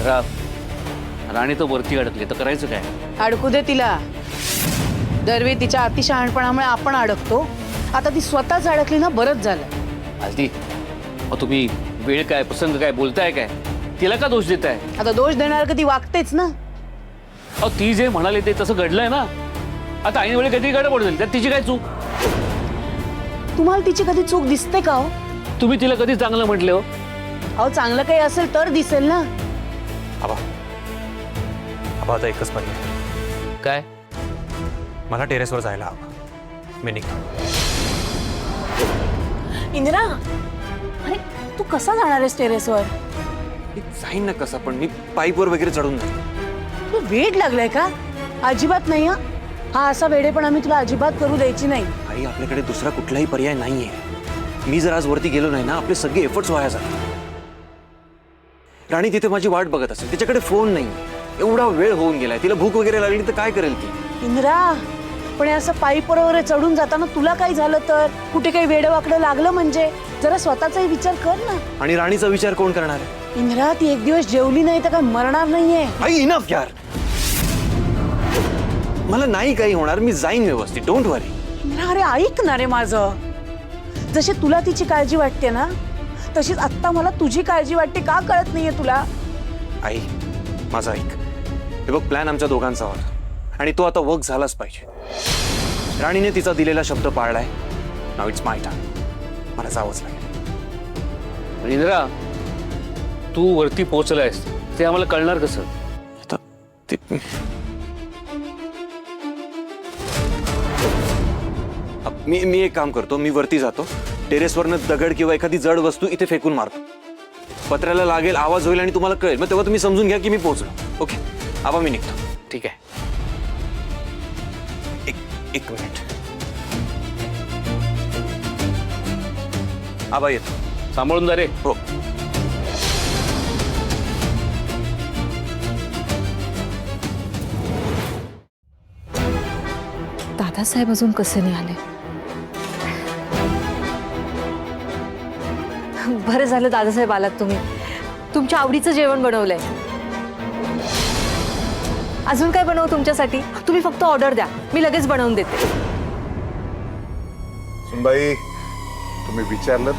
इंदिरा, राणी तर वरती अडकली तर करायचं काय? अडकू दे तिला. दरवेळी तिच्या अतिशहाणपणामुळे आपण अडकतो. आता ती स्वतःच अडकली ना, बरंच झालं. आलती तुम्ही वेळ काय प्रसंग काय बोलताय काय? तिला का दोष देताय? आता दोष देणार का, ती वागतेच ना. ती जे म्हणाले ते तसं घडलंय ना. आता ऐन वेळी कधी गडबड झाली, त्यात तिची काय चूक? तुम्हाला तिची कधी चूक दिसते का हो? तुम्ही तिला कधी चांगलं म्हटले हो? अहो, चांगलं काही असेल तर दिसेल ना. आबा आबा आता एकच पर्याय. काय? मला टेरेसवर जायला हवं. मी निघतो. इंदिरा, अरे तू कसा जाणार आहेस टेरेसवर? जाईन ना कसा, पण मी पाईपवर वगैरे चढून जाईन. तू वेड लागलाय का? अजिबात नाही. हा असा वेडेपण आम्ही तुला अजिबात करू द्यायची नाही. आई, आपल्याकडे दुसरा कुठलाही पर्याय नाहीये. मी जर आज वरती गेलो नाही ना, आपले सगळे एफर्ट्स वाया जातात. राणी तिथे माझी वाट बघत असेल, तिच्याकडे फोन नाही. एवढा वेळ होऊन गेलाय, तिला भूक वगैरे लागली तर काय करेल ती? इंदिरा, पण हे असं पाईप वगैरे चढून जाताना तुला काही झालं तर, कुठे काही वेडवाकडं लागलं म्हणजे जरा स्वतःचाही विचार कर ना. आणि राणीचा विचार कोण करणार आहे? इंदिरा, ती एक दिवस जेवली नाही तर काय मरणार नाहीये. आई, इनफ यार. मला नाही काही होणार, मी जाईन व्यवस्थित. डोंट वरी. इंदिरा, अरे ऐक ना रे माझं. जशी तुला तिची काळजी वाटते ना, तशीच आत्ता मला तुझी काळजी वाटते. का कळत नाहीये तुला? आई, माझं ऐक. हे बघ, प्लॅन आमच्या दोघांचा होता आणि तो आता वर्क झालाच पाहिजे. राणीने तिचा दिलेला शब्द पाळलाय. Now it's my turn. मला जावंच लागेल. इंदिरा, तू वरती पोहोचलायस ते आम्हाला कळणार कसं? आता ते मी एक काम करतो. मी वरती जातो, टेरेसवरनं दगड किंवा एखादी जड वस्तू इथे फेकून मारतो. पत्र्याला लागेल, आवाज होईल आणि तुम्हाला कळेल. मग तेव्हा तुम्ही समजून घ्या की मी पोहोचलो. ओके आबा, मी निघतो. ठीक आहे. एक मिनिट. आबा येतो. सांभाळून जा रे. हो. दादासाहेब अजून कसे नाही आले? बरं झालं दादासाहेब आलात तुम्ही. तुमच्या आवडीचं जेवण बनवलंय. अजून काय बनवू तुमच्यासाठी? तुम्ही फक्त ऑर्डर द्या, मी लगेच बनवून देते. सुनबाई, तुम्ही विचारलं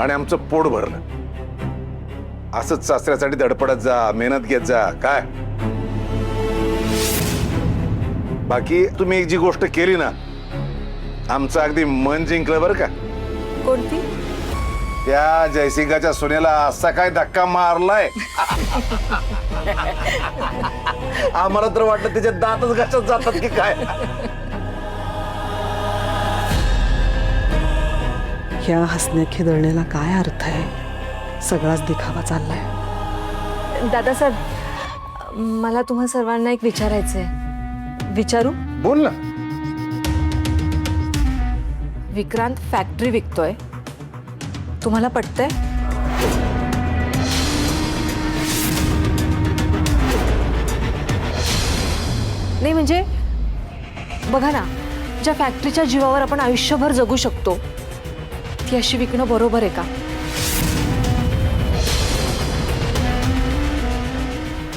आणि आमचं पोट भरलं. असंच सासऱ्यासाठी धडपडत जा, मेहनत घेत जा. काय बाकी तुम्ही एक जी गोष्ट केली ना, आमचं अगदी मन जिंकलं बरं का. कोणती? त्या जयसिंगाच्या सोन्याला असा काय धक्का मारलाय. आम्हाला तर वाटलं त्याचे दातच घासत जातात की काय. या हसण्या खिदळण्याला काय अर्थ आहे? सगळाच दिखावा चाललाय. दादासाहेब, मला तुम्हा सर्वांना एक विचारायचंय. विचारू? बोल ना. विक्रांत फॅक्टरी विकतोय, तुम्हाला पटतंय? नाही म्हणजे बघा ना, ज्या फॅक्टरीच्या जीवावर आपण आयुष्यभर जगू शकतो ती अशी विकणं बरोबर आहे का?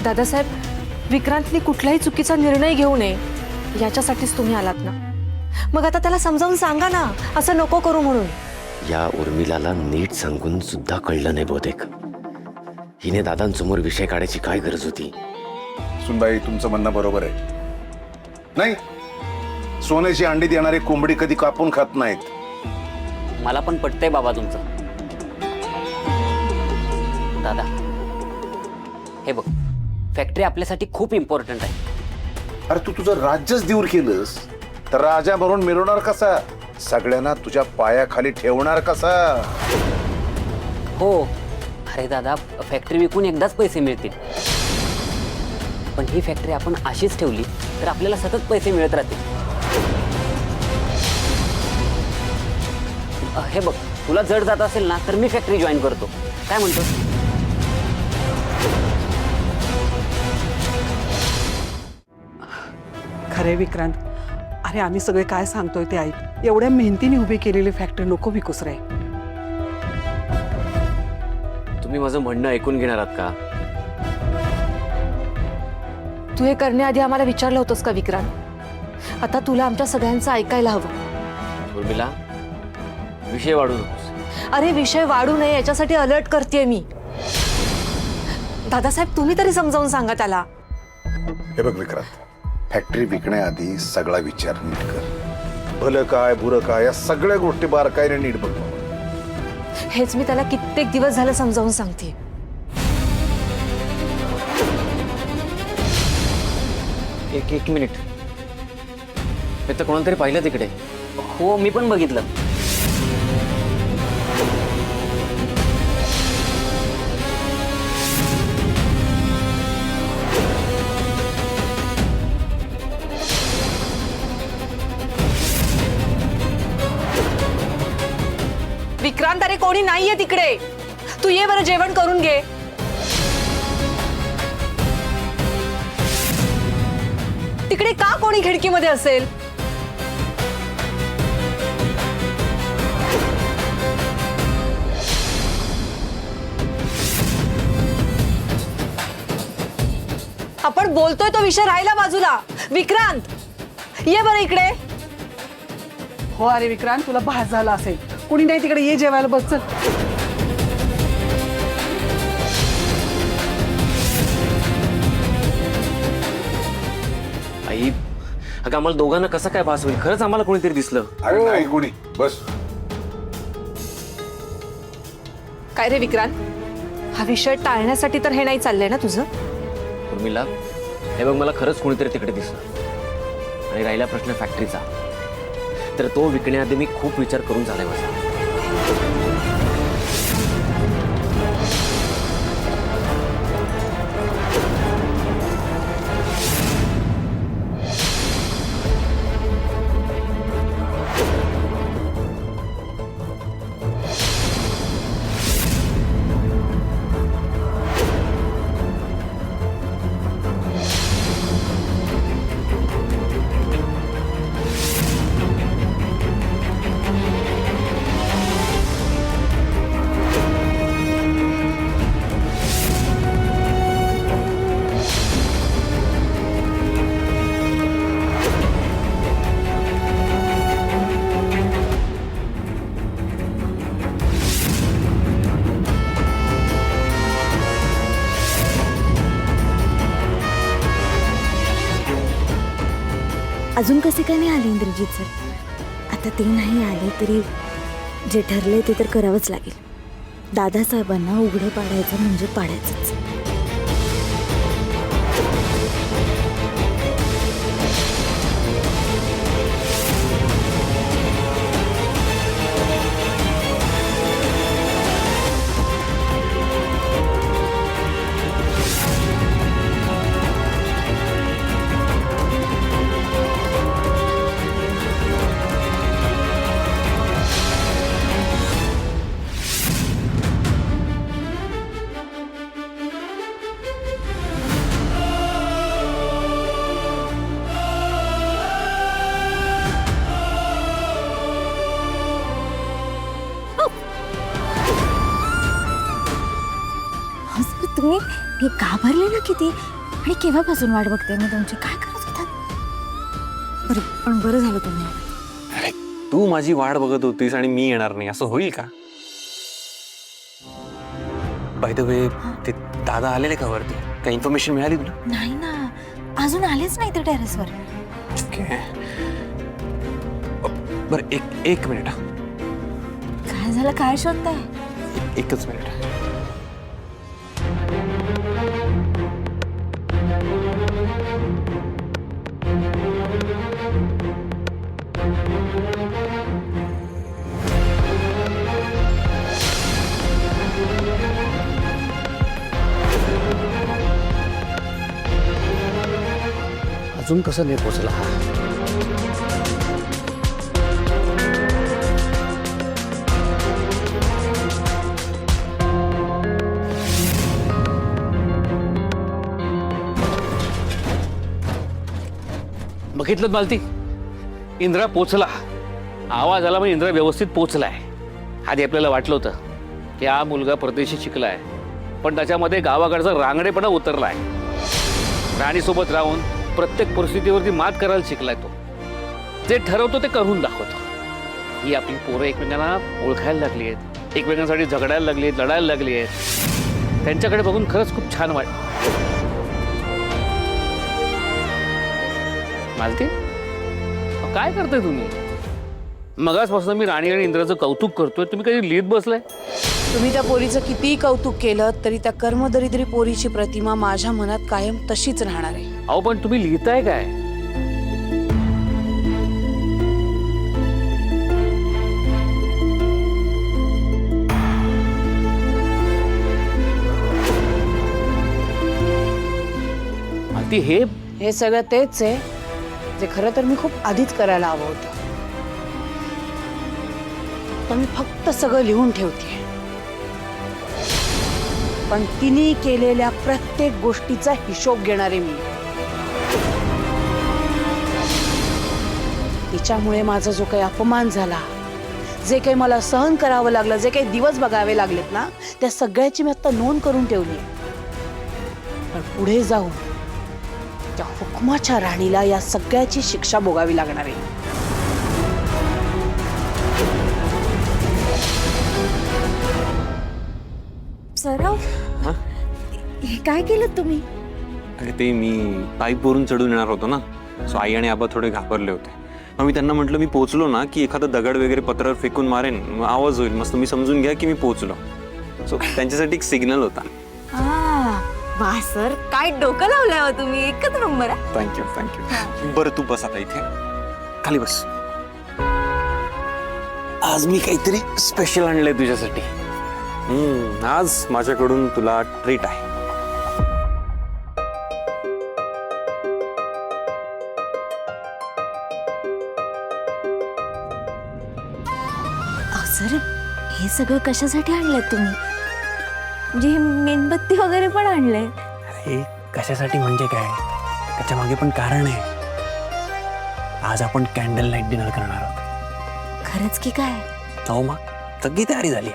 दादासाहेब, विक्रांतने कुठलाही चुकीचा निर्णय घेऊ नये याच्यासाठीच तुम्ही आलात ना. मग आता त्याला समजावून सांगा ना, असं नको करू म्हणून. या उर्मिलाला नीट सांगून सुद्धा कळलं नाही बहुतेक. हिने दादांसमोर विषय काढायची काय गरज होती? सुनबाई, तुमचं म्हणणं बरोबर आहे. नाही, सोन्याची अंडी देणारी कोंबडी कधी कापून खात नाहीत. मला पण पटतंय बाबा तुमचं. दादा, हे बघ, फॅक्टरी आपल्यासाठी खूप इम्पॉर्टंट आहे. अरे तू तुझं राज्यच दूर केलंस तर राजा म्हणून मिरवणार कसा? सगळ्यांना तुझ्या पायाखाली ठेवणार कसा? हो, अरे दादा, फॅक्टरी विकून एकदाच पैसे मिळतील. पण ही फॅक्टरी आपण अशीच ठेवली तर आपल्याला सतत पैसे मिळत राहतील. हे बघ, तुला जड जात असेल ना तर मी फॅक्टरी जॉईन करतो. काय म्हणतो? खरे विक्रांत, अरे आम्ही सगळे काय सांगतोय ते ऐक. एवढ्या मेहनतीने उभी केलेली फॅक्टरी नको विकूस रे. तुम्ही माझं म्हणणं ऐकून घेणार आहात का? तू हे करण्याआधी आम्हाला विचारलं होतंस का विक्रांत? आता तुला आमच्या सगळ्यांचं ऐकायला हवं. उर्मिला, विषय वाढू नकोस. अरे विषय वाढू नये याच्यासाठी अलर्ट करतेय मी. दादासाहेब तुम्ही तरी समजावून सांगा त्याला. हे बघ विक्रांत, फॅक्टरी विकण्याआधी सगळा विचार नीट कर. भलं काय बुरं काय या सगळ्या गोष्टी बारकाईने नीट बघ. हेच मी त्याला कित्येक दिवस झालं समजावून सांगते. एक मिनिट. हे तर कोणाला तरी पाहिलं तिकडे. हो, मी पण बघितलं. विक्रांत, अरे कोणी नाहीये तिकडे. तू ये बरं, जेवण करून घे. तिकडे का कोणी खिडकीमध्ये असेल? आपण बोलतोय तो विषय राहिला बाजूला. विक्रांत, ये बरं इकडे. हो अरे विक्रांत, तुला भास झाला असेल. कुणी नाही तिकडे, ये जेवायला बस. चल. आई, अगं आम्हाला दोघांना कसा काय भास होईल? खरंच आम्हाला कोणीतरी दिसलं. अरे नाही कुणी, बस. काय रे विक्रांत, हा विषय टाळण्यासाठी तर हे नाही चाललंय ना तुझं? उर्मिला, हे बघ, मला खरंच कोणीतरी तिकडे दिसलं. आणि राहिला प्रश्न फॅक्टरीचा, तर तो विकण्याआधी मी खूप विचार करून झालाय माझा. अजून कसे काय नाही आले इंद्रजित सर? आता ते नाही आले तरी जे ठरले ते तर करावंच लागेल. दादासाहेबांना उघडं पाडायचं म्हणजे पाडायचंच. तुम्ही मी घाबरले ना किती, आणि केव्हापासून वाट बघते मी तुमची. काय करत होतात? बरं, पण बरं झालं तुम्ही. अरे तू माझी वाट बघत होतीस आणि मी येणार नाही असं होईल का? बाय द वे, ते दादा आलेले का वरती? काही इन्फॉर्मेशन मिळाली तुला? नाही ना, अजून आलेच नाही ते टेरेसवर. ओके, बरं एक मिनिट. काय झालं? काय शोधताय? एकच मिनिट. अजून कसं नाही पोचला हा? बघितलं मालती, इंद्रा पोचला. आवाज आला, मग इंद्रा व्यवस्थित पोचलाय. आधी आपल्याला वाटलं होतं की हा मुलगा परदेशी शिकलाय, पण त्याच्यामध्ये गावाकडचा रांगडेपणा उतरलाय. राणीसोबत राहून प्रत्येक परिस्थितीवरती मात करायला शिकलाय तो. जे ठरवतो ते करून दाखवतो. ही आपली पोरं एकमेकांना ओळखायला लागली आहेत, एकमेकांसाठी झगडायला लागली आहेत, लढायला लागली आहेत. त्यांच्याकडे बघून खरंच खूप छान वाटतं. मालती, काय करताय तुम्ही? मगाचपासून मी राणी आणि इंद्राचं कौतुक करतोय, तुम्ही कधी लिहित बसलाय? तुम्ही त्या पोरीचं कितीही कौतुक केलं तरी त्या कर्मदरिद्री पोरीची प्रतिमा माझ्या मनात कायम तशीच राहणार आहे. अहो पण तुम्ही लिहिताय काय? मालती, हे सगळं तेच आहे जे खरं तर मी खूप आधीच करायला हवं होतं. तर मी फक्त सगळं लिहून ठेवते. पण तिने केलेल्या प्रत्येक गोष्टीचा हिशोब घेणारे मी. तिच्यामुळे माझा जो काही अपमान झाला, जे काही मला सहन करावं लागलं, जे काही दिवस बघावे लागलेत ना, त्या सगळ्याची मी आता नोंद करून ठेवली. पण पुढे जाऊन त्या हुकमाच्या राणीला या सगळ्याची शिक्षा भोगावी लागणार आहे. सराव, हे काय केलं तुम्ही? अरे ते मी पाईपवरून चढून येणार होतो ना, सो आई आणि आबा थोडे घाबरले होते. मग मी त्यांना म्हटलं मी पोहोचलो ना की एखादा दगड वगैरे पत्रावर फेकून मारेन, मग आवाज होईल, मस्त तुम्ही समजून घ्या की मी पोहोचलो. सो त्यांच्यासाठी एक सिग्नल होता. वा सर, काय डोकं लावलंय हो तुम्ही, एकच नंबर. Thank you thank you. बरं तू बस आता इथे, खाली बस. आज मी काहीतरी स्पेशल आणलंय तुझ्यासाठी. आज माझ्याकडून तुला ट्रीट आहे. सर, हे सगळं कशासाठी आणलं तुम्ही? म्हणजे हे मेणबत्ती वगैरे पण आणलंय? अरे कशासाठी म्हणजे काय, त्याच्या मागे पण कारण आहे. आज आपण कॅन्डल लाईट डिनर करणार आहोत. खरंच की काय? हो मग, सगळी तयारी झाली.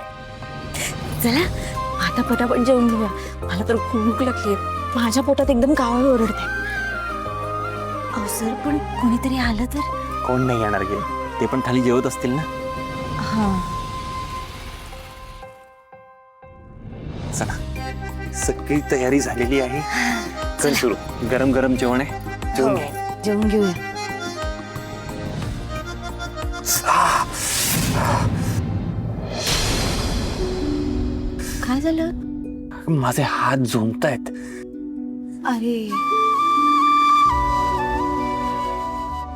चला आता पटापट जेवून घेऊया. मला तर खूप भूक लागली. माझ्या पोटात एकदम कावळ ओरडते. अहो सर, पण कोणीतरी आलं तर? कोण नाही येणार गे, ते पण खाली जेवत असतील ना. हा, चला सगळी तयारी झालेली आहे. चल सुरू. गरम गरम जेवण आहे, जेवून घे. जेवून घेऊया. काय झालं? माझे हात झोंबतायत. अरे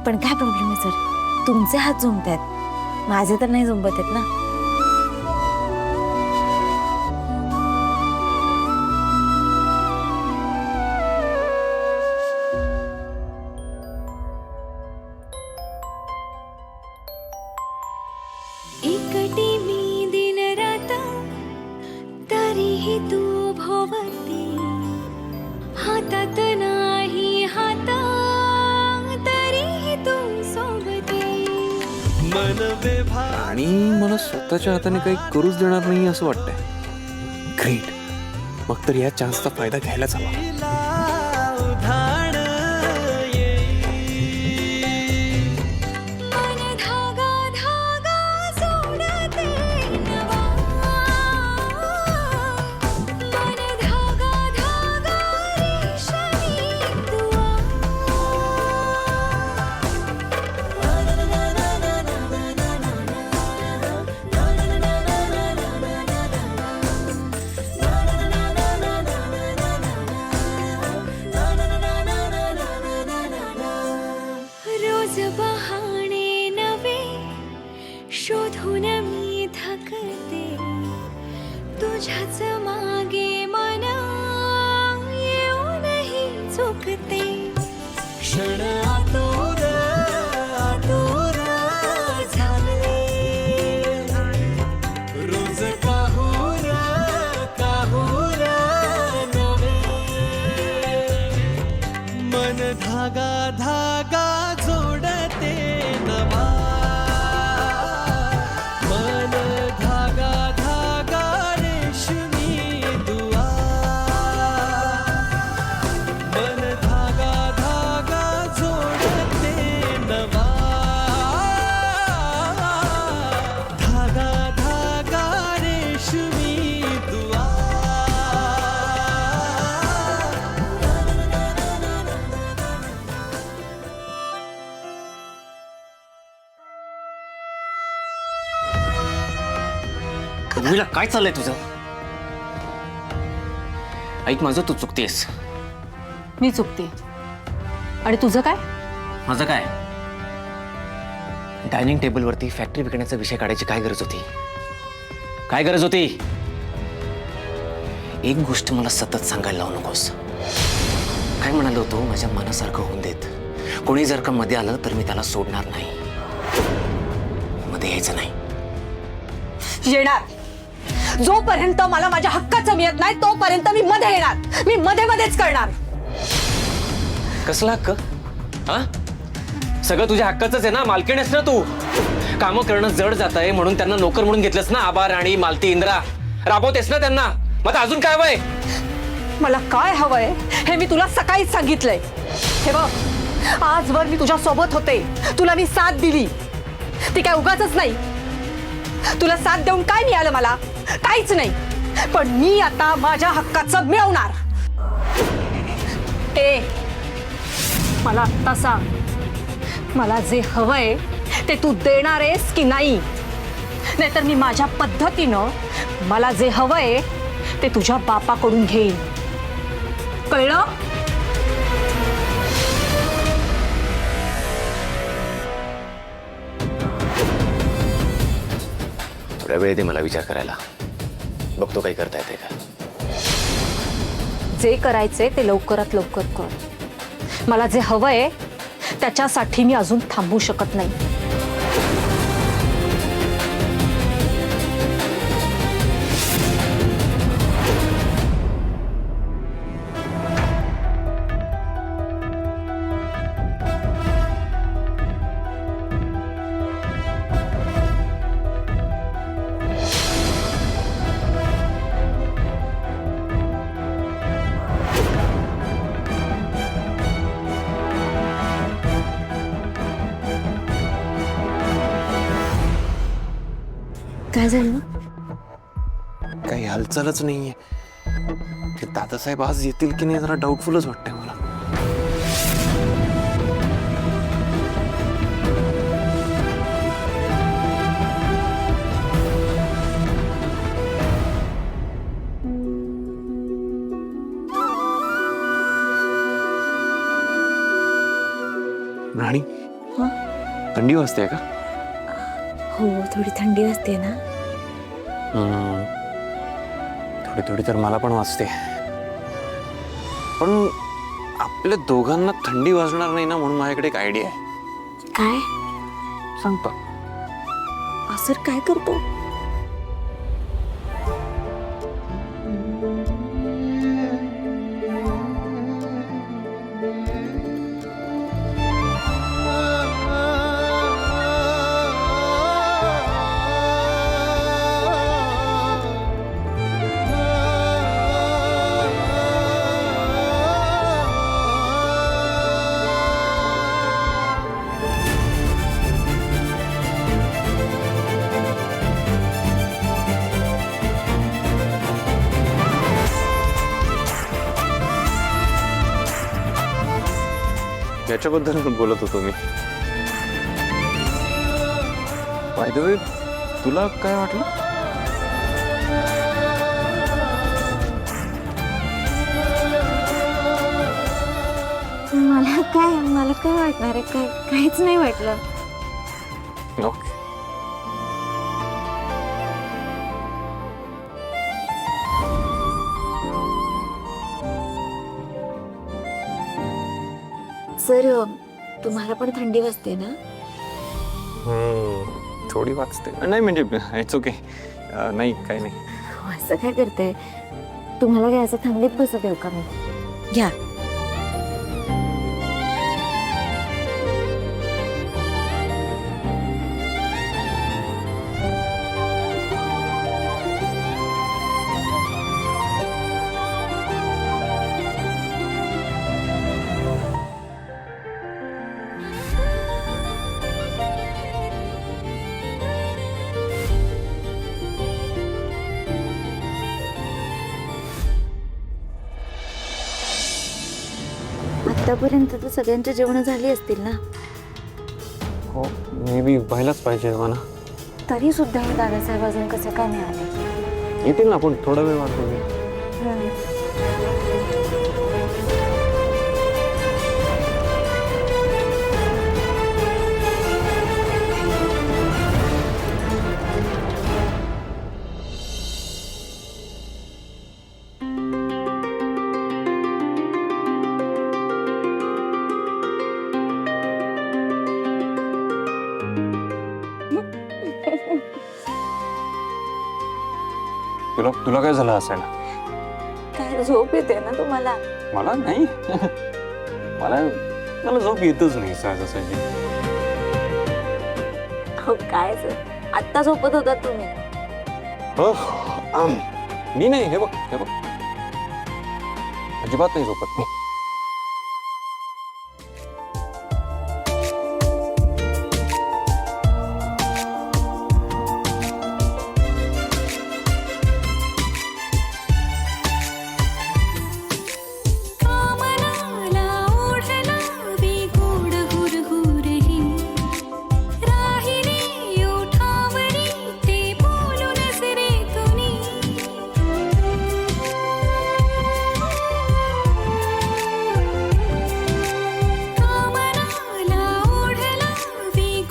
पण काय प्रॉब्लेम आहे सर? तुमचे हात झोंबतायत, माझे तर नाही झोंबत आहेत ना. एकटी मी दिन रात तरीही तू भोवती, हातात नाही हात तरीही तू सोबती. आणि मला स्वतःच्या हाताने काही करूच देणार नाही असं वाटतंय. ग्रेट, मग तर या चान्सचा फायदा घ्यायलाच हवा. रोज बहाणे नवे शोधून मी थकते, तुझ्याच मागे मन येऊनही चुकते. क्षण आतुर आतुर झाले, रोज काहूर काहूर नवे. मन धागा धागा जोडते नवा, मन धागा धागा रेशमी उर्मिला काय चाललंय तुझं? ऐक माझं, तू चुकतेस. मी चुकते. आणि तुझं काय? माझं काय? डायनिंग टेबलवरती फॅक्टरी विकण्याचा विषय काढायची काय गरज होती? काय गरज होती? एक गोष्ट मला सतत सांगायला लावू नकोस. काय म्हणालो होतो, माझ्या मनासारखं होऊन देत. कोणी जर का मध्ये आलं तर मी त्याला सोडणार नाही. मध्ये यायचं नाही. येणार. जोपर्यंत मला माझ्या हक्काचं मिळत नाही तोपर्यंत मी मध्ये येणार. मी मध्ये मध्येच करणार. कसला हक्क? हा, सगळं तुझ्या हक्काचंच आहे ना. मालकीणच ना तू. कामं करणं जड जात आहे म्हणून त्यांना नोकर म्हणून घेतलंस ना. आबा, राणी, मालती, इंद्रा राबवतेस ना त्यांना. मग अजून काय हवंय? मला काय हवंय हे मी तुला सकाळीच सांगितलंय. हे बघ, आजवर मी तुझ्या सोबत होते. तुला मी साथ दिली. ती काय उगाचच नाही. तुला साथ देऊन काय मिळालं मला? काहीच नाही. पण मी आता माझ्या हक्काचं मिळवणार. मला आत्ता सांग, मला जे हवंय ते तू देणार आहेस की नाही? नाहीतर मी माझ्या पद्धतीनं मला जे हवंय ते तुझ्या बापाकडून घेईन. कळलं? थोड्या वेळ दे मला विचार करायला. बघतो काही करता येते का. जे करायचे ते लवकरात लवकर कर. मला जे हवंय त्याच्यासाठी मी अजून थांबू शकत नाही. काय झालं? काही हालचालच नाहीये. ते दादासाहेब आज येतील की नाही जरा डाऊटफुलच वाटतंय मला. राणी, थंडी वाजते का? हो, थोडी थंडी वाजते ना. थोडी थोडी तर मला पण वाजते. पण आपल्या दोघांना थंडी वाजणार नाही ना म्हणून माझ्याकडे एक आयडिया आहे. काय? सांगतो. असर काय करतो? याच्याबद्दल बोलत होतो मी. बाय द वे, तुला काय वाटलं? मला काय वाटणार आहे? काहीच नाही वाटलं. ओके. सर, तुम्हाला पण थंडी वाजते ना? थोडी वाजते. नाही म्हणजे इट्स ओके. नाही काही नाही. असं काय करते? तुम्हाला काय असं थंडीत बसत येऊ का मी? घ्या. आतापर्यंत तर सगळ्यांची जेवण झाली असतील ना? हो, मे बी व्हायलाच पाहिजे मला. तरी सुद्धा हे दादासाहेब अजून कसे काय मिळाले? येतील ना, आपण थोडा वेळ वाट बघूया. तुला काय झालं असायला? काय झोप येते ना तुम्हाला? मला नाही. मला झोप येतच नाही सहजासहजी. हो काय सर, आत्ता झोपत होता तुम्ही. मी नाही. हे बघ अजिबात नाही झोपत मी. कामनाला ओढला गोड हुरहुरही राहिली ओठावरी ते बोलून नजरेतुनी कामनाला ओढला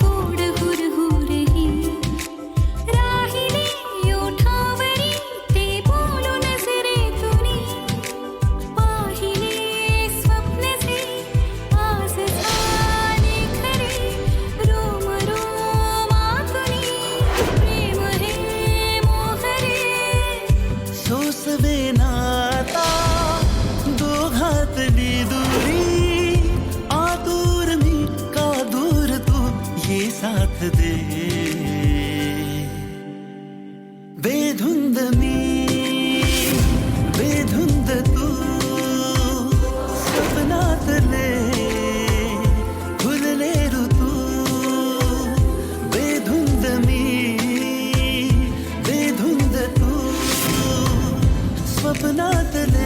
गोड हुरहुरही राहिली ओठावरी ते बोलून नजरेतुनी पाहिले स्वप्नचे आज झाले खरे रोम रोमातुनी प्रेम हे मोहरे सोसवे नाता दोघातली दुरी आतुर मी का दूर तू ये साथ दे बेधुंद मी बेधुंद तू स्वप्नातले फुलले ऋतू बेधुंद मी बेधुंद तू स्वप्नातले